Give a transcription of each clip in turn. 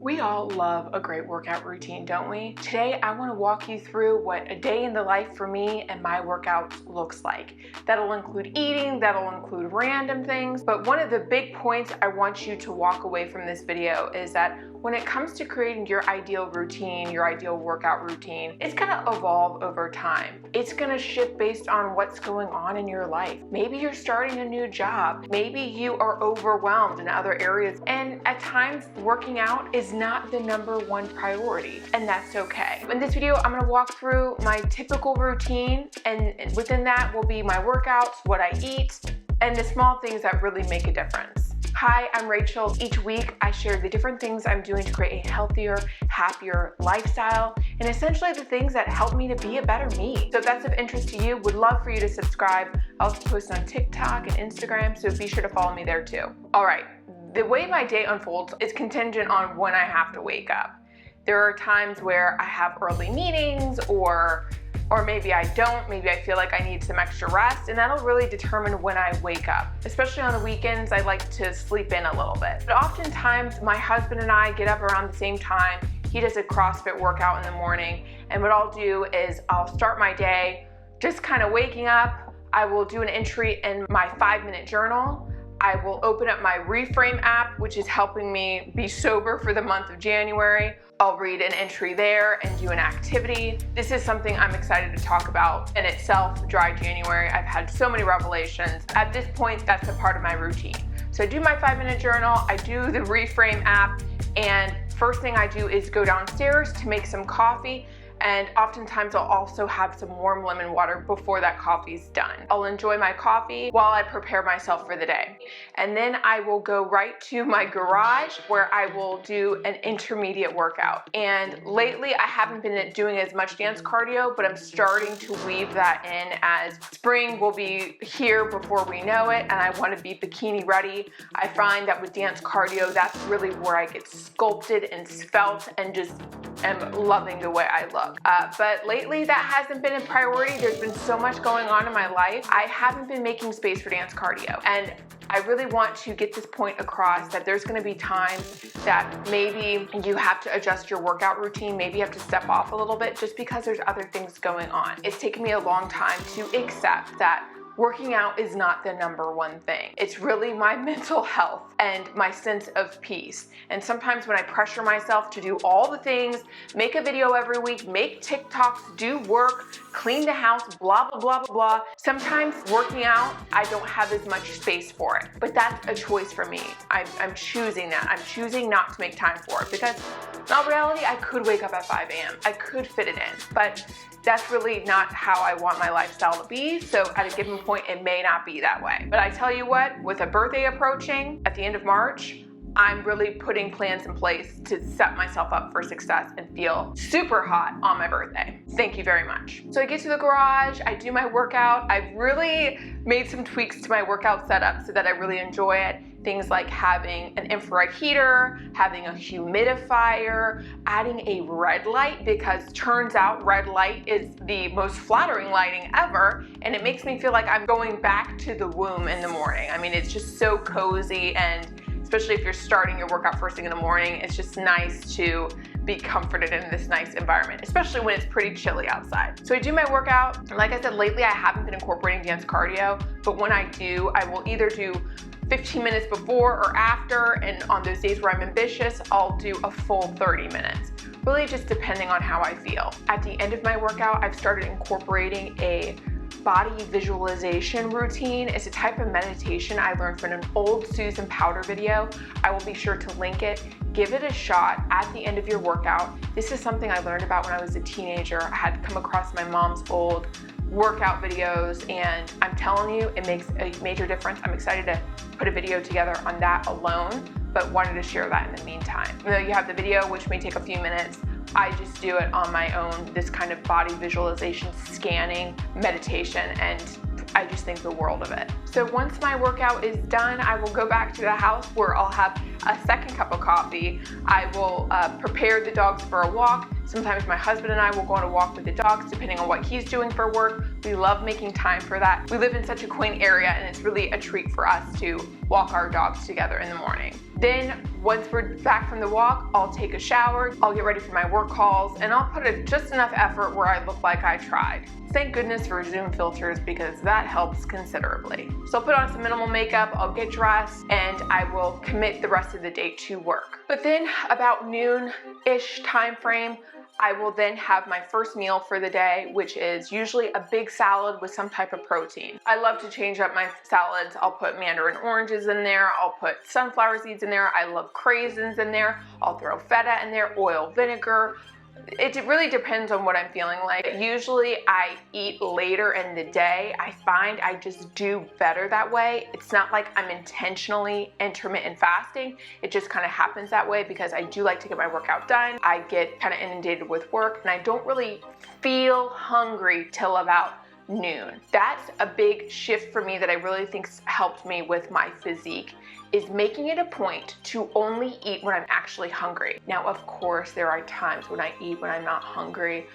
We all love a great workout routine, don't we? Today, I want to walk you through what a day in the life for me and my workouts looks like. That'll include eating, that'll include random things, but one of the big points I want you to walk away from this video is that when it comes to creating your ideal routine, your ideal workout routine, it's gonna evolve over time. It's gonna shift based on what's going on in your life. Maybe you're starting a new job. Maybe you are overwhelmed in other areas. And at times, working out is not the #1 priority, and that's okay. In this video, I'm gonna walk through my typical routine, and within that will be my workouts, what I eat, and the small things that really make a difference. Hi, I'm Rachel. Each week, I share the different things I'm doing to create a healthier, happier lifestyle, and essentially the things that help me to be a better me. So if that's of interest to you, would love for you to subscribe. I also post on TikTok and Instagram, so be sure to follow me there too. All right, the way my day unfolds is contingent on when I have to wake up. There are times where I have early meetings or maybe I don't, maybe I feel like I need some extra rest, and that'll really determine when I wake up. Especially on the weekends, I like to sleep in a little bit. But oftentimes, my husband and I get up around the same time. He does a CrossFit workout in the morning, and what I'll do is I'll start my day just kind of waking up. I will do an entry in my 5-minute journal. I will open up my Reframe app, which is helping me be sober for the month of January. I'll read an entry there and do an activity. This is something I'm excited to talk about in itself, dry January. I've had so many revelations. At this point, that's a part of my routine. So I do my 5-minute journal, I do the Reframe app, and first thing I do is go downstairs to make some coffee. And oftentimes I'll also have some warm lemon water before that coffee's done. I'll enjoy my coffee while I prepare myself for the day. And then I will go right to my garage where I will do an intermediate workout. And lately I haven't been doing as much dance cardio, but I'm starting to weave that in as spring will be here before we know it, and I want to be bikini ready. I find that with dance cardio, that's really where I get sculpted and svelte and just am loving the way I look. But lately that hasn't been a priority. There's been so much going on in my life. I haven't been making space for dance cardio. And I really want to get this point across that there's gonna be times that maybe you have to adjust your workout routine. Maybe you have to step off a little bit just because there's other things going on. It's taken me a long time to accept that working out is not the #1 thing. It's really my mental health and my sense of peace. And sometimes when I pressure myself to do all the things, make a video every week, make TikToks, do work, clean the house, blah, blah, blah, blah, blah. Sometimes working out, I don't have as much space for it, but that's a choice for me. I'm choosing that. I'm choosing not to make time for it because in all reality, I could wake up at 5 a.m. I could fit it in, but that's really not how I want my lifestyle to be. So at a given point, it may not be that way. But I tell you what, with a birthday approaching at the end of March, I'm really putting plans in place to set myself up for success and feel super hot on my birthday. Thank you very much. So I get to the garage, I do my workout. I've really made some tweaks to my workout setup so that I really enjoy it. Things like having an infrared heater, having a humidifier, adding a red light, because turns out red light is the most flattering lighting ever, and it makes me feel like I'm going back to the womb in the morning. I mean, it's just so cozy, and especially if you're starting your workout first thing in the morning, it's just nice to be comforted in this nice environment, especially when it's pretty chilly outside. So I do my workout, and like I said, lately I haven't been incorporating dance cardio, but when I do, I will either do 15 minutes before or after, and on those days where I'm ambitious, I'll do a full 30 minutes. Really just depending on how I feel. At the end of my workout, I've started incorporating a body visualization routine. It's a type of meditation I learned from an old Susan Powder video. I will be sure to link it. Give it a shot at the end of your workout. This is something I learned about when I was a teenager. I had come across my mom's old workout videos, and I'm telling you, it makes a major difference. I'm excited to put a video together on that alone, but wanted to share that in the meantime. Even though you have the video, which may take a few minutes, I just do it on my own, this kind of body visualization, scanning meditation, and I just think the world of it. So once my workout is done, I will go back to the house where I'll have a second cup of coffee. I will prepare the dogs for a walk. Sometimes my husband and I will go on a walk with the dogs, depending on what he's doing for work. We love making time for that. We live in such a quaint area, and it's really a treat for us to walk our dogs together in the morning. Then once we're back from the walk, I'll take a shower, I'll get ready for my work calls, and I'll put just enough effort where I look like I tried. Thank goodness for Zoom filters because that helps considerably. So I'll put on some minimal makeup, I'll get dressed, and I will commit the rest of the day to work. But then about noon-ish time frame, I will then have my first meal for the day, which is usually a big salad with some type of protein. I love to change up my salads. I'll put mandarin oranges in there. I'll put sunflower seeds in there. I love craisins in there. I'll throw feta in there, oil, vinegar. It really depends on what I'm feeling like. Usually I eat later in the day. I find I just do better that way. It's not like I'm intentionally intermittent fasting. It just kind of happens that way because I do like to get my workout done. I get kind of inundated with work and I don't really feel hungry till about noon. That's a big shift for me that I really think's helped me with my physique, is making it a point to only eat when I'm actually hungry. Now, of course, there are times when I eat when I'm not hungry.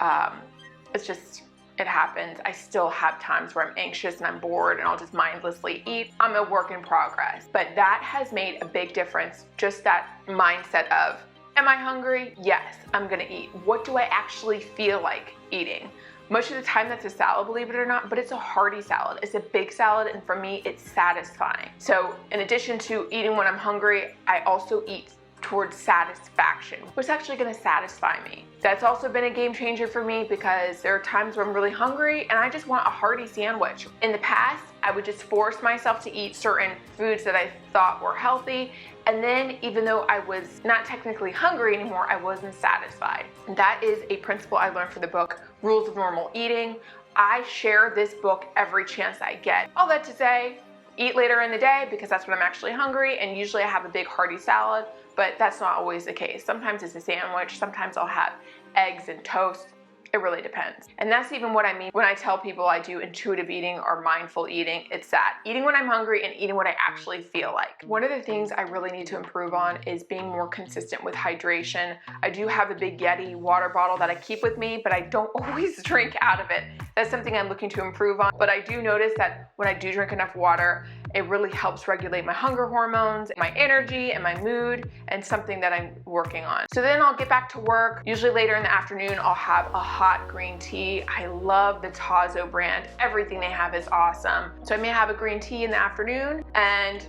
It happens. I still have times where I'm anxious and I'm bored and I'll just mindlessly eat. I'm a work in progress, but that has made a big difference. Just that mindset of, am I hungry? Yes, I'm gonna eat. What do I actually feel like eating? Most of the time that's a salad, believe it or not, but it's a hearty salad. It's a big salad, and for me, it's satisfying. So in addition to eating when I'm hungry, I also eat towards satisfaction. What's actually gonna satisfy me? That's also been a game changer for me because there are times where I'm really hungry and I just want a hearty sandwich. In the past, I would just force myself to eat certain foods that I thought were healthy, and then even though I was not technically hungry anymore, I wasn't satisfied. And that is a principle I learned from the book, Rules of Normal Eating. I share this book every chance I get. All that to say, eat later in the day because that's when I'm actually hungry, and usually I have a big hearty salad, but that's not always the case. Sometimes it's a sandwich, sometimes I'll have eggs and toast. It really depends. And that's even what I mean when I tell people I do intuitive eating or mindful eating. It's that eating when I'm hungry and eating what I actually feel like. One of the things I really need to improve on is being more consistent with hydration. I do have a big Yeti water bottle that I keep with me, but I don't always drink out of it. That's something I'm looking to improve on. But I do notice that when I do drink enough water, it really helps regulate my hunger hormones, my energy, and my mood, and something that I'm working on. So then I'll get back to work. Usually later in the afternoon, I'll have a hot green tea. I love the Tazo brand. Everything they have is awesome. So I may have a green tea in the afternoon, and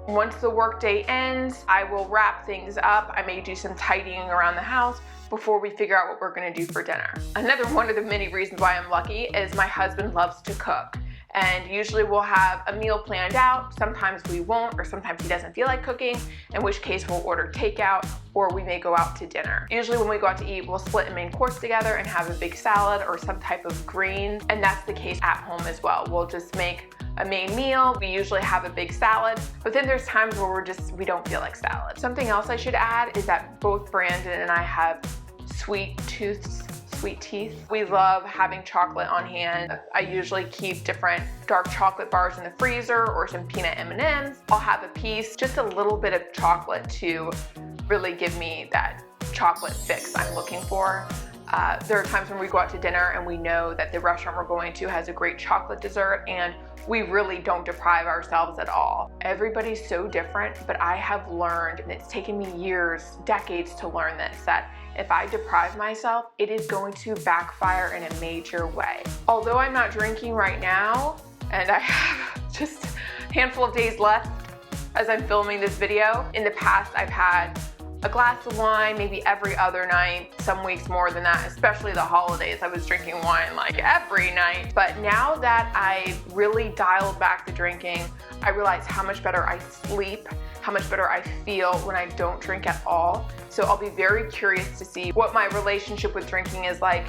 once the workday ends, I will wrap things up. I may do some tidying around the house before we figure out what we're gonna do for dinner. Another one of the many reasons why I'm lucky is my husband loves to cook. And usually we'll have a meal planned out. Sometimes we won't, or sometimes he doesn't feel like cooking, in which case we'll order takeout, or we may go out to dinner. Usually when we go out to eat, we'll split a main course together and have a big salad or some type of greens, and that's the case at home as well. We'll just make a main meal. We usually have a big salad, but then there's times where we don't feel like salad. Something else I should add is that both Brandon and I have sweet teeth. We love having chocolate on hand. I usually keep different dark chocolate bars in the freezer or some peanut M&Ms. I'll have a piece, just a little bit of chocolate to really give me that chocolate fix I'm looking for. There are times when we go out to dinner and we know that the restaurant we're going to has a great chocolate dessert, and we really don't deprive ourselves at all. Everybody's so different, but I have learned, and it's taken me years, decades to learn this, that if I deprive myself, it is going to backfire in a major way. Although I'm not drinking right now, and I have just a handful of days left as I'm filming this video, in the past I've had a glass of wine maybe every other night, some weeks more than that, especially the holidays. I was drinking wine like every night. But now that I really dialed back the drinking, I realize how much better I sleep, how much better I feel when I don't drink at all. So I'll be very curious to see what my relationship with drinking is like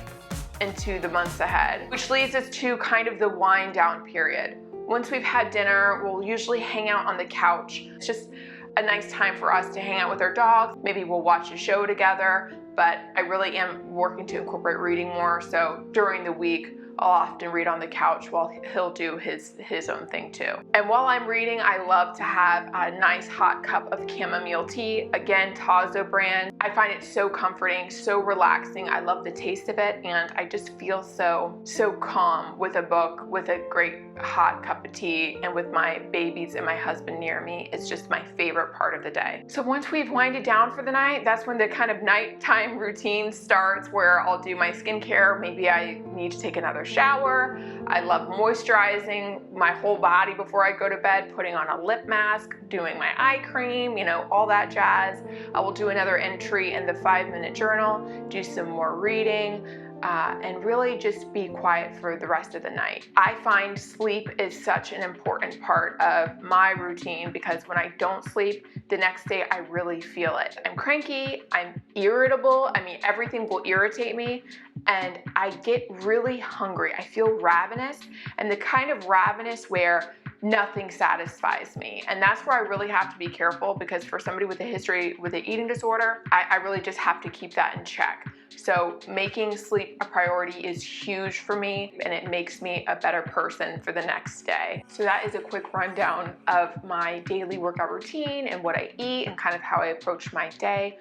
into the months ahead. Which leads us to kind of the wind down period. Once we've had dinner, we'll usually hang out on the couch. It's just a nice time for us to hang out with our dogs. Maybe we'll watch a show together, but I really am working to incorporate reading more. So during the week, I'll often read on the couch while he'll do his own thing too. And while I'm reading, I love to have a nice hot cup of chamomile tea. Again, Tazo brand. I find it so comforting, so relaxing. I love the taste of it, and I just feel so calm with a book, with a great hot cup of tea, and with my babies and my husband near me. It's just my favorite part of the day. So once we've winded down for the night, that's when the kind of nighttime routine starts, where I'll do my skincare. Maybe I need to take another shower. I love moisturizing my whole body before I go to bed, putting on a lip mask, doing my eye cream, you know, all that jazz. I will do another entry in the 5-minute journal, do some more reading, and really just be quiet for the rest of the night. I find sleep is such an important part of my routine, because when I don't sleep, the next day I really feel it. I'm cranky, I'm irritable, I mean, everything will irritate me, and I get really hungry. I feel ravenous, and the kind of ravenous where nothing satisfies me. And that's where I really have to be careful, because for somebody with a history with an eating disorder, I really just have to keep that in check. So making sleep a priority is huge for me, and it makes me a better person for the next day. So that is a quick rundown of my daily workout routine and what I eat and kind of how I approach my day.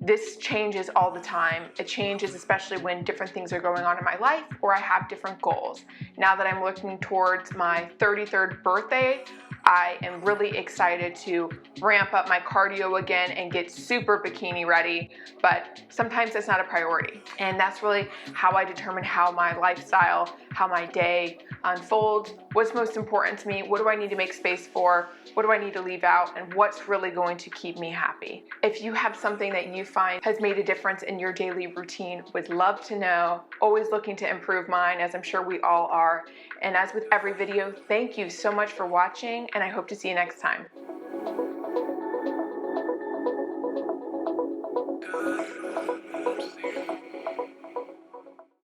This changes all the time. It changes especially when different things are going on in my life or I have different goals. Now that I'm looking towards my 33rd birthday, I am really excited to ramp up my cardio again and get super bikini ready, but sometimes that's not a priority. And that's really how I determine how my lifestyle, how my day unfolds, what's most important to me, what do I need to make space for, what do I need to leave out, and what's really going to keep me happy. If you have something that you find has made a difference in your daily routine, would love to know. Always looking to improve mine, as I'm sure we all are. And as with every video, thank you so much for watching, and I hope to see you next time.